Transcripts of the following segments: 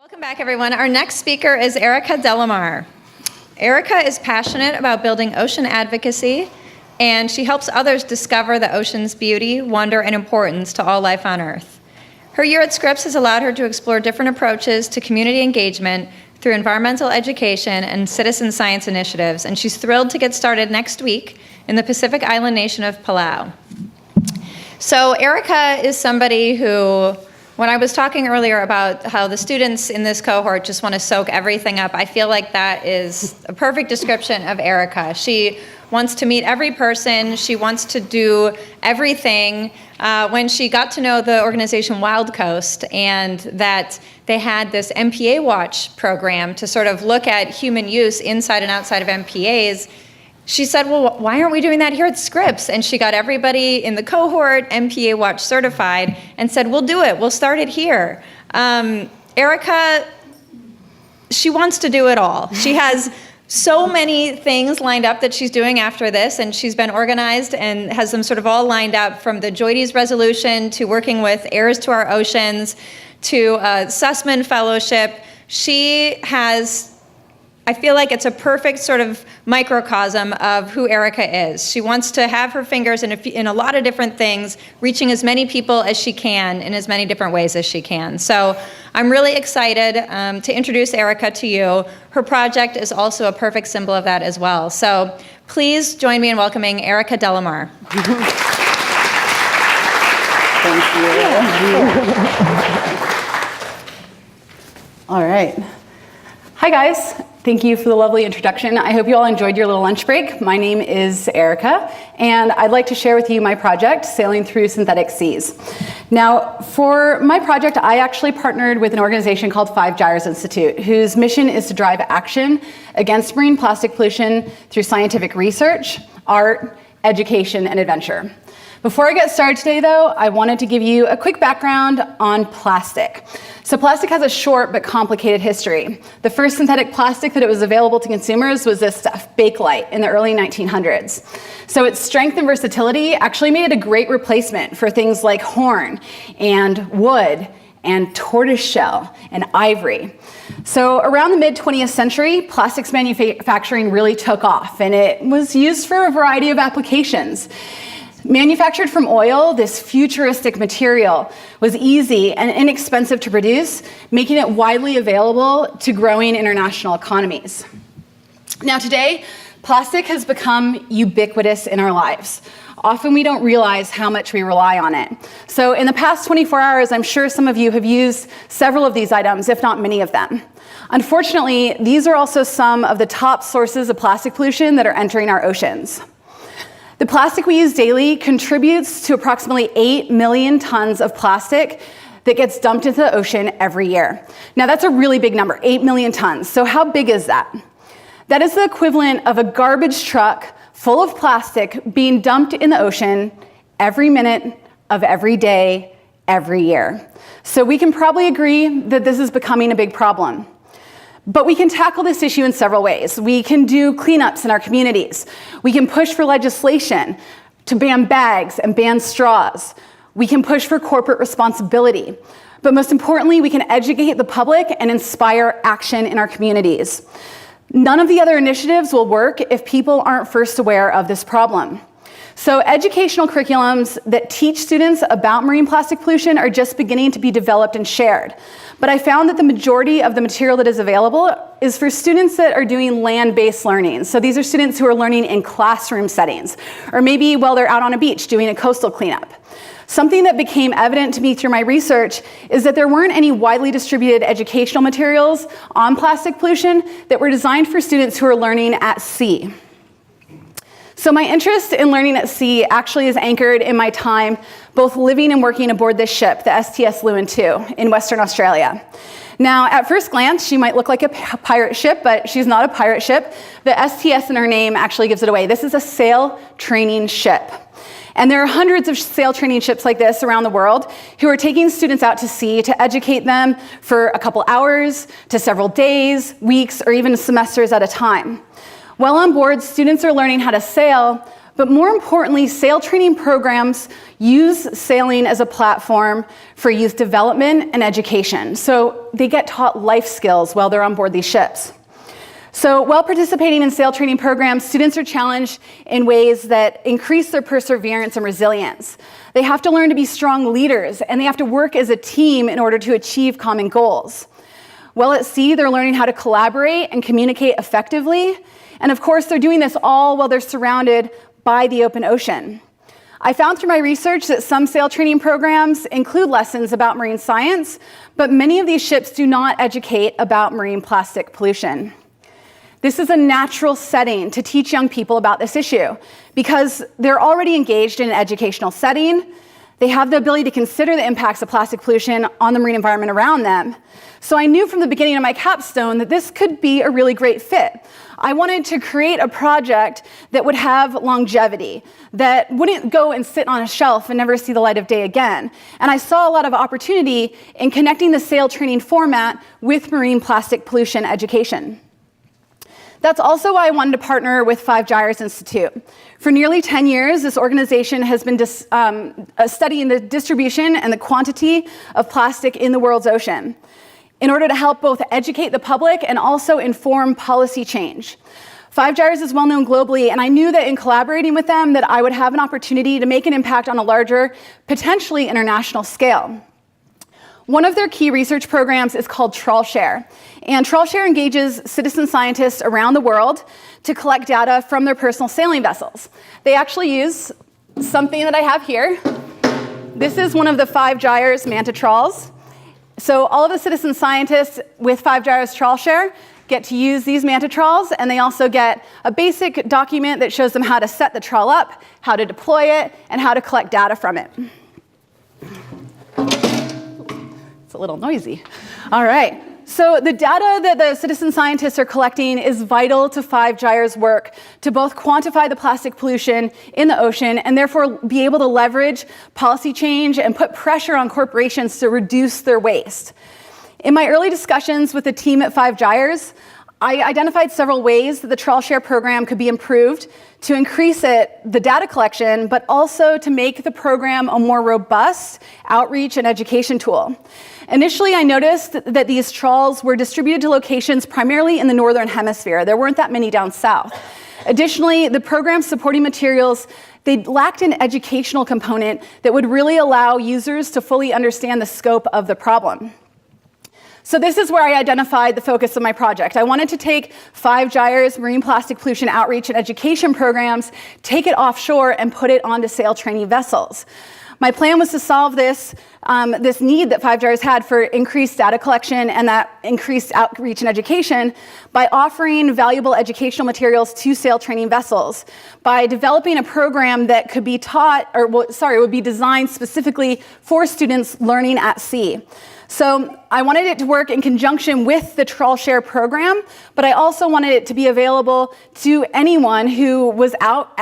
Welcome back, everyone. Our next speaker is Erika Delemarre. Erika is passionate about building ocean advocacy, and she helps others discover the ocean's beauty, wonder, and importance to all life on Earth. Her year at Scripps has allowed her to explore different approaches to community engagement through environmental education and citizen science initiatives, and she's thrilled to get started next week in the Pacific Island nation of Palau. So Erika is somebody who, when I was talking earlier about how the students in this cohort just want to soak everything up, I feel like that is a perfect description of Erika. She wants to meet every person. She wants to do everything. When she got to know the organization Wild Coast and that they had this MPA Watch program to sort of look at human use inside and outside of MPAs, she said, well, why aren't we doing that here at Scripps? And she got everybody in the cohort MPA Watch certified and said, we'll do it. We'll start it here. Erika, she wants to do it all. She has so many things lined up that she's doing after this, and she's been organized and has them sort of all lined up, from the Joides resolution to working with Heirs to Our Oceans to Sussman Fellowship. She has, I feel like it's a perfect sort of microcosm of who Erika is. She wants to have her fingers in a lot of different things, reaching as many people as she can in as many different ways as she can. So I'm really excited to introduce Erika to you. Her project is also a perfect symbol of that as well. So please join me in welcoming Erika Delemarre. Thank you. All right. Hi, guys. Thank you for the lovely introduction. I hope you all enjoyed your little lunch break. My name is Erika, and I'd like to share with you my project, Sailing Through Synthetic Seas. Now, for my project, I actually partnered with an organization called Five Gyres Institute, whose mission is to drive action against marine plastic pollution through scientific research, art, education, and adventure. Before I get started today, though, I wanted to give you a quick background on plastic. So plastic has a short but complicated history. The first synthetic plastic that it was available to consumers was this stuff, Bakelite, in the early 1900s. So its strength and versatility actually made it a great replacement for things like horn and wood and tortoiseshell and ivory. So around the mid-20th century, plastics manufacturing really took off, and it was used for a variety of applications. Manufactured from oil, this futuristic material was easy and inexpensive to produce, making it widely available to growing international economies. Now today, plastic has become ubiquitous in our lives. Often we don't realize how much we rely on it. So in the past 24 hours, I'm sure some of you have used several of these items, if not many of them. Unfortunately, these are also some of the top sources of plastic pollution that are entering our oceans. The plastic we use daily contributes to approximately 8 million tons of plastic that gets dumped into the ocean every year. Now that's a really big number, 8 million tons. So how big is that? That is the equivalent of a garbage truck full of plastic being dumped in the ocean every minute of every day, every year. So we can probably agree that this is becoming a big problem. But we can tackle this issue in several ways. We can do cleanups in our communities. We can push for legislation to ban bags and ban straws. We can push for corporate responsibility. But most importantly, we can educate the public and inspire action in our communities. None of the other initiatives will work if people aren't first aware of this problem. So educational curriculums that teach students about marine plastic pollution are just beginning to be developed and shared. But I found that the majority of the material that is available is for students that are doing land-based learning. So these are students who are learning in classroom settings, or maybe while they're out on a beach doing a coastal cleanup. Something that became evident to me through my research is that there weren't any widely distributed educational materials on plastic pollution that were designed for students who are learning at sea. So my interest in learning at sea actually is anchored in my time both living and working aboard this ship, the STS Lewin II, in Western Australia. Now, at first glance, she might look like a pirate ship, but she's not a pirate ship. The STS in her name actually gives it away. This is a sail training ship. And there are hundreds of sail training ships like this around the world who are taking students out to sea to educate them for a couple hours to several days, weeks, or even semesters at a time. While on board, students are learning how to sail, But more importantly, sail training programs use sailing as a platform for youth development and education. So they get taught life skills while they're on board these ships. So while participating in sail training programs, students are challenged in ways that increase their perseverance and resilience. They have to learn to be strong leaders, and they have to work as a team in order to achieve common goals. While at sea, they're learning how to collaborate and communicate effectively. And of course, they're doing this all while they're surrounded by the open ocean. I found through my research that some sail training programs include lessons about marine science, but many of these ships do not educate about marine plastic pollution. This is a natural setting to teach young people about this issue because they're already engaged in an educational setting. They have the ability to consider the impacts of plastic pollution on the marine environment around them. So I knew from the beginning of my capstone that this could be a really great fit. I wanted to create a project that would have longevity, that wouldn't go and sit on a shelf and never see the light of day again. And I saw a lot of opportunity in connecting the sail training format with marine plastic pollution education. That's also why I wanted to partner with Five Gyres Institute. For nearly 10 years, this organization has been studying the distribution and the quantity of plastic in the world's ocean in order to help both educate the public and also inform policy change. Five Gyres is well known globally, and I knew that in collaborating with them that I would have an opportunity to make an impact on a larger, potentially international scale. One of their key research programs is called Trawshare, and Trawshare engages citizen scientists around the world to collect data from their personal sailing vessels. They actually use something that I have here. This is one of the Five Gyres manta trawls. So all of the citizen scientists with Five Gyres Trawshare get to use these manta trawls, and they also get a basic document that shows them how to set the trawl up, how to deploy it, and how to collect data from it. A little noisy. All right. So the data that the citizen scientists are collecting is vital to Five Gyres' work to both quantify the plastic pollution in the ocean and therefore be able to leverage policy change and put pressure on corporations to reduce their waste. In my early discussions with the team at Five Gyres, I identified several ways that the Trawshare program could be improved to increase the data collection, but also to make the program a more robust outreach and education tool. Initially, I noticed that these trawls were distributed to locations primarily in the Northern Hemisphere. There weren't that many down south. Additionally, the program's supporting materials, they lacked an educational component that would really allow users to fully understand the scope of the problem. So this is where I identified the focus of my project. I wanted to take Five Gyres marine plastic pollution outreach and education programs, take it offshore, and put it onto sail training vessels. My plan was to solve this need that Five Gyres had for increased data collection and that increased outreach and education by offering valuable educational materials to sail training vessels, by developing a program that could be would be designed specifically for students learning at sea. So I wanted it to work in conjunction with the Trawshare program, but I also wanted it to be available to anyone who was out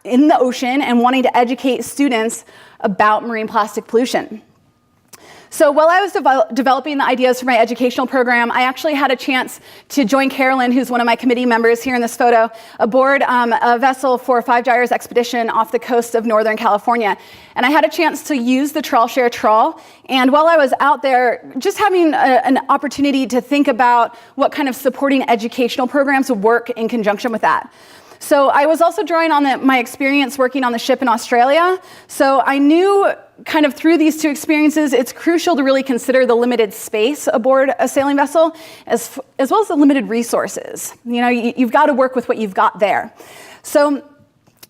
in the ocean and wanting to educate students about marine plastic pollution. So while I was developing the ideas for my educational program, I actually had a chance to join Carolyn, who's one of my committee members here in this photo, aboard a vessel for Five Gyres expedition off the coast of Northern California. And I had a chance to use the Trawshare trawl. And while I was out there, just having an opportunity to think about what kind of supporting educational programs would work in conjunction with that. So I was also drawing on my experience working on the ship in Australia. So I knew kind of through these two experiences, it's crucial to really consider the limited space aboard a sailing vessel, as well as the limited resources. You know, you've got to work with what you've got there. So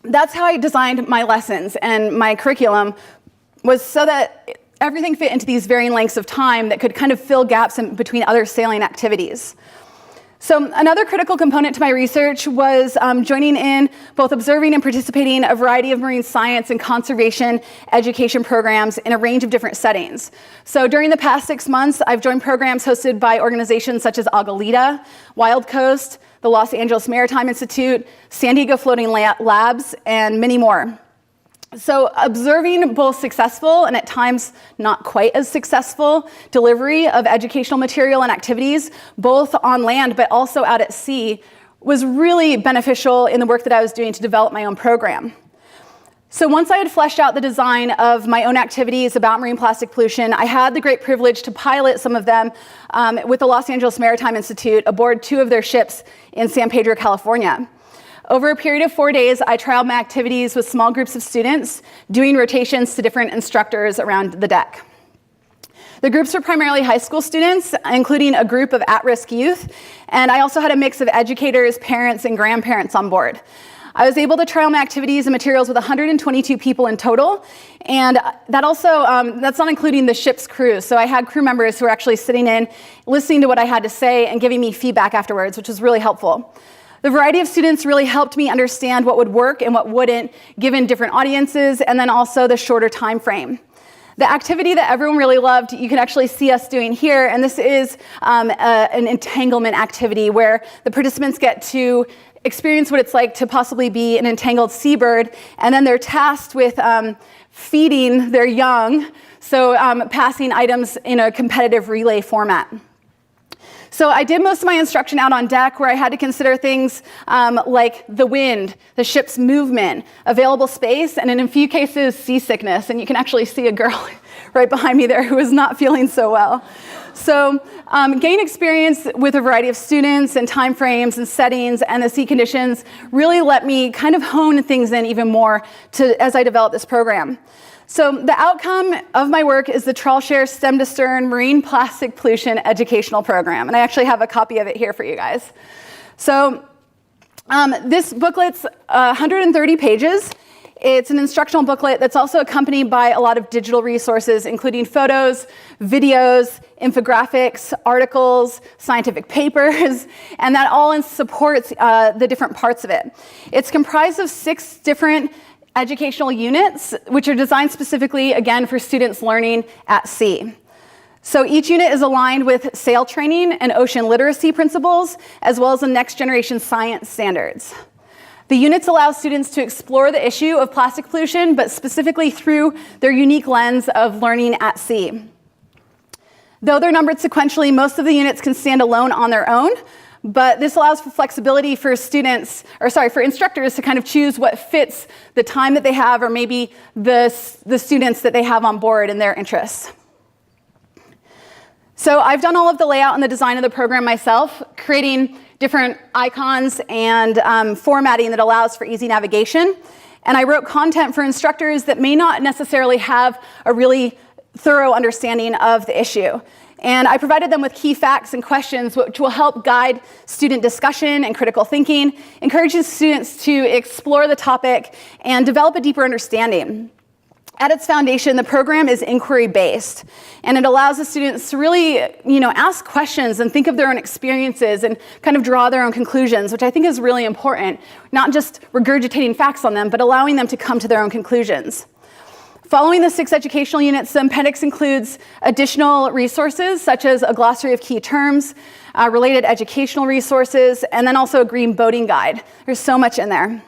that's how I designed my lessons and my curriculum, was so that everything fit into these varying lengths of time that could kind of fill gaps in between other sailing activities. So another critical component to my research was joining in, both observing and participating in a variety of marine science and conservation education programs in a range of different settings. So during the past 6 months, I've joined programs hosted by organizations such as Aguilita, Wild Coast, the Los Angeles Maritime Institute, San Diego Floating Labs, and many more. So observing both successful and at times not quite as successful delivery of educational material and activities, both on land but also out at sea, was really beneficial in the work that I was doing to develop my own program. So once I had fleshed out the design of my own activities about marine plastic pollution, I had the great privilege to pilot some of them with the Los Angeles Maritime Institute aboard 2 of their ships in San Pedro, California. Over a period of 4 days, I trialed my activities with small groups of students, doing rotations to different instructors around the deck. The groups were primarily high school students, including a group of at-risk youth, and I also had a mix of educators, parents, and grandparents on board. I was able to trial my activities and materials with 122 people in total, and that also, that's not including the ship's crew. So I had crew members who were actually sitting in, listening to what I had to say and giving me feedback afterwards, which was really helpful. The variety of students really helped me understand what would work and what wouldn't, given different audiences, and then also the shorter time frame. The activity that everyone really loved, you can actually see us doing here, and this is an entanglement activity where the participants get to experience what it's like to possibly be an entangled seabird, and then they're tasked with feeding their young, so passing items in a competitive relay format. So I did most of my instruction out on deck, where I had to consider things like the wind, the ship's movement, available space, and in a few cases, seasickness. And you can actually see a girl right behind me there who is not feeling so well. So gain experience with a variety of students and time frames and settings and the sea conditions really let me kind of hone things in even more as I developed this program. So the outcome of my work is the Trawshare Stem to Stern Marine Plastic Pollution Educational Program. And I actually have a copy of it here for you guys. So this booklet's 130 pages. It's an instructional booklet that's also accompanied by a lot of digital resources, including photos, videos, infographics, articles, scientific papers, and that all supports the different parts of it. It's comprised of 6 different educational units, which are designed specifically, again, for students learning at sea. So each unit is aligned with sail training and ocean literacy principles, as well as the next generation science standards. The units allow students to explore the issue of plastic pollution, but specifically through their unique lens of learning at sea. Though they're numbered sequentially, most of the units can stand alone on their own, but this allows for flexibility for for instructors to kind of choose what fits the time that they have, or maybe the students that they have on board and their interests. So I've done all of the layout and the design of the program myself, creating different icons and formatting that allows for easy navigation. And I wrote content for instructors that may not necessarily have a really thorough understanding of the issue. And I provided them with key facts and questions which will help guide student discussion and critical thinking, encouraging students to explore the topic and develop a deeper understanding. At its foundation, the program is inquiry-based, and it allows the students to really, ask questions and think of their own experiences and kind of draw their own conclusions, which I think is really important, not just regurgitating facts on them, but allowing them to come to their own conclusions. Following the 6 educational units, the appendix includes additional resources, such as a glossary of key terms, related educational resources, and then also a green boating guide. There's so much in there.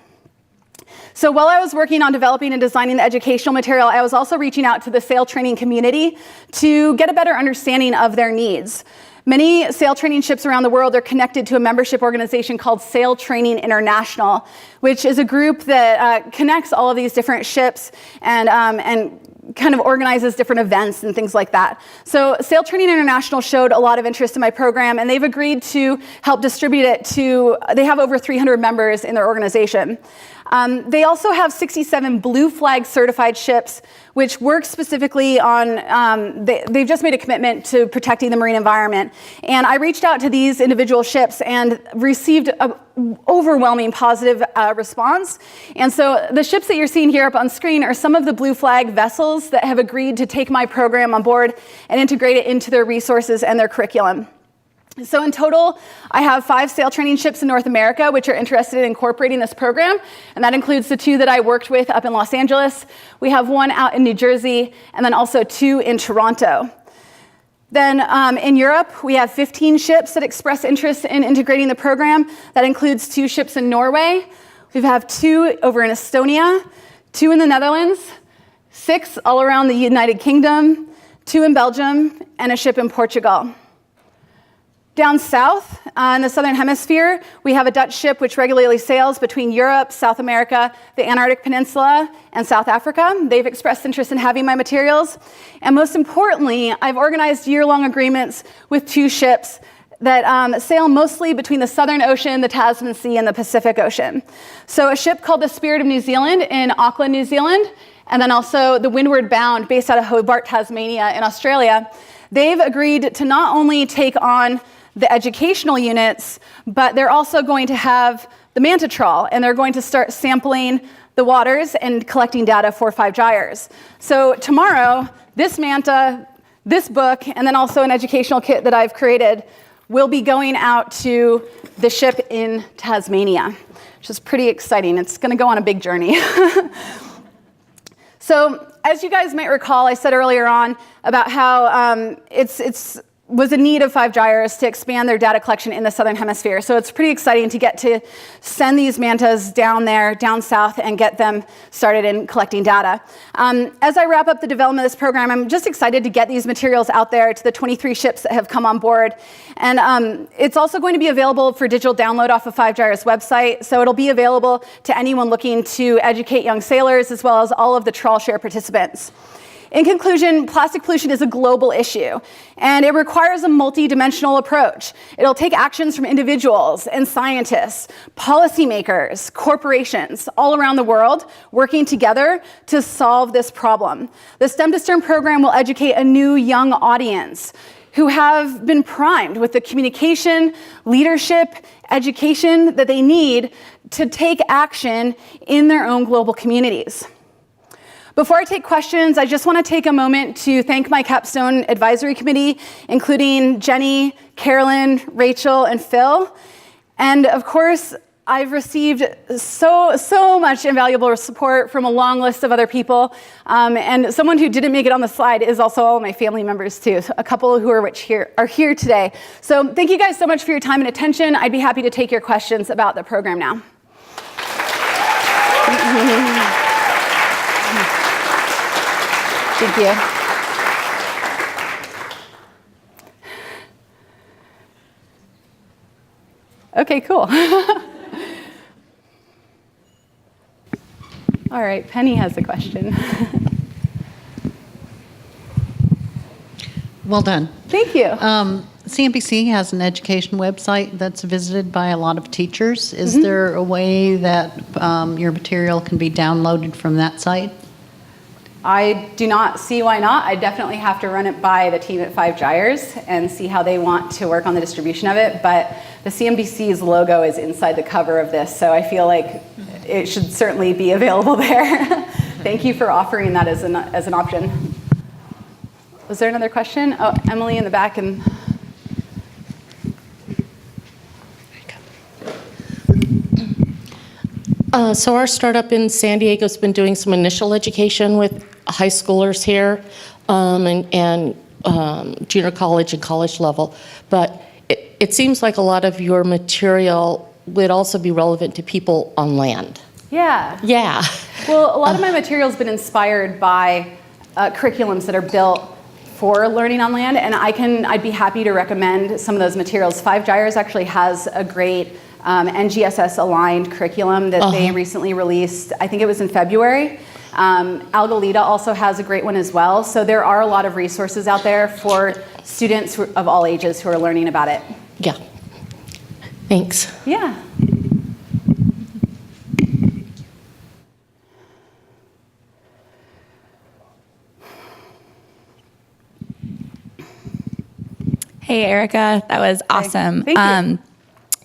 So while I was working on developing and designing the educational material, I was also reaching out to the sail training community to get a better understanding of their needs. Many sail training ships around the world are connected to a membership organization called Sail Training International, which is a group that connects all of these different ships and kind of organizes different events and things like that. So Sail Training International showed a lot of interest in my program, and they've agreed to help distribute it they have over 300 members in their organization. They also have 67 Blue Flag certified ships, which work specifically on, they've just made a commitment to protecting the marine environment. And I reached out to these individual ships and received an overwhelming positive response. And so the ships that you're seeing here up on screen are some of the Blue Flag vessels that have agreed to take my program on board and integrate it into their resources and their curriculum. So in total, I have 5 sail training ships in North America which are interested in incorporating this program, and that includes the 2 that I worked with up in Los Angeles. We have 1 out in New Jersey, and then also 2 in Toronto. Then in Europe, we have 15 ships that express interest in integrating the program. That includes 2 ships in Norway. We have 2 over in Estonia, 2 in the Netherlands, 6 all around the United Kingdom, 2 in Belgium, and a ship in Portugal. Down south, in the southern hemisphere, we have a Dutch ship which regularly sails between Europe, South America, the Antarctic Peninsula, and South Africa. They've expressed interest in having my materials. And most importantly, I've organized year-long agreements with 2 ships that sail mostly between the Southern Ocean, the Tasman Sea, and the Pacific Ocean. So a ship called the Spirit of New Zealand in Auckland, New Zealand, and then also the Windward Bound based out of Hobart, Tasmania in Australia. They've agreed to not only take on the educational units, but they're also going to have the manta trawl, and they're going to start sampling the waters and collecting data for 5 gyres. So tomorrow, this manta, this book, and then also an educational kit that I've created will be going out to the ship in Tasmania, which is pretty exciting. It's gonna go on a big journey. So as you guys might recall, I said earlier on about how it's was in need of 5 gyres to expand their data collection in the southern hemisphere. So it's pretty exciting to get to send these mantas down there, down south, and get them started in collecting data. As I wrap up the development of this program, I'm just excited to get these materials out there to the 23 ships that have come on board. And it's also going to be available for digital download off of 5 Gyres website. So it'll be available to anyone looking to educate young sailors, as well as all of the Trawshare participants. In conclusion, plastic pollution is a global issue, and it requires a multi-dimensional approach. It'll take actions from individuals and scientists, policymakers, corporations all around the world working together to solve this problem. The STEM to STEM program will educate a new young audience who have been primed with the communication, leadership, education that they need to take action in their own global communities. Before I take questions, I just want to take a moment to thank my Capstone Advisory Committee, including Jenny, Carolyn, Rachel, and Phil. And of course, I've received so much invaluable support from a long list of other people. And someone who didn't make it on the slide is also all of my family members too, a couple who are here today. So thank you guys so much for your time and attention. I'd be happy to take your questions about the program now. Thank you. Okay, cool. All right, Penny has a question. Well done. Thank you. CNBC has an education website that's visited by a lot of teachers. Is there a way that your material can be downloaded from that site? I do not see why not. I definitely have to run it by the team at 5 Gyres and see how they want to work on the distribution of it, but the CNBC's logo is inside the cover of this, so I feel like it should certainly be available there. Thank you for offering that as an option. Was there another question? Oh, Emily in the back. And So our startup in San Diego has been doing some initial education with high schoolers here and junior college and college level. But it seems like a lot of your material would also be relevant to people on land. yeah. Yeah. Well, a lot of my material has been inspired by curriculums that are built for learning on land, and I'd be happy to recommend some of those materials. 5 Gyres actually has a great NGSS aligned curriculum that they recently released. I think it was in February. Algalita also has a great one as well. So there are a lot of resources out there for students of all ages who are learning about it. Yeah. Thanks. Yeah. Hey, Erika, that was awesome. Thank you.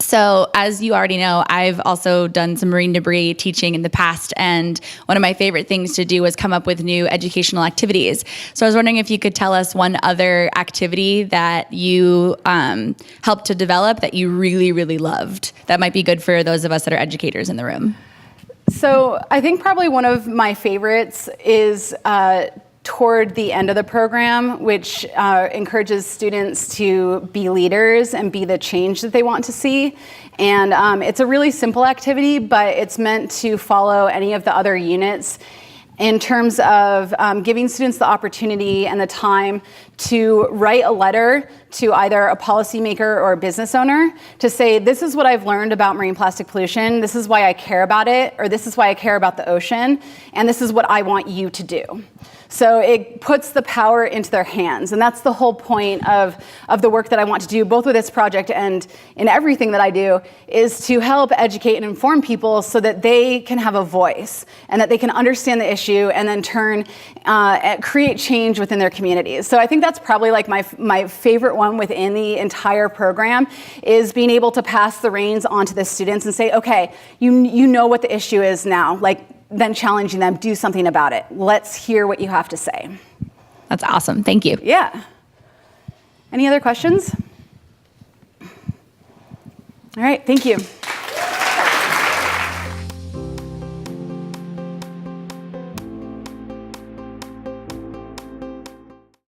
So as you already know, I've also done some marine debris teaching in the past, and one of my favorite things to do was come up with new educational activities. So I was wondering if you could tell us one other activity that you helped to develop that you really, really loved that might be good for those of us that are educators in the room. So I think probably one of my favorites is toward the end of the program, which encourages students to be leaders and be the change that they want to see. And it's a really simple activity, but it's meant to follow any of the other units in terms of giving students the opportunity and the time to write a letter to either a policymaker or a business owner to say, this is what I've learned about marine plastic pollution, this is why I care about it, or this is why I care about the ocean, and this is what I want you to do. So it puts the power into their hands. And that's the whole point of the work that I want to do, both with this project and in everything that I do, is to help educate and inform people so that they can have a voice and that they can understand the issue and then create change within their communities. So I think that's probably like my favorite one within the entire program, is being able to pass the reins on to the students and say, okay, you know what the issue is now. Like, then challenging them, do something about it. Let's hear what you have to say. That's awesome. Thank you. Yeah. Any other questions? All right, thank you.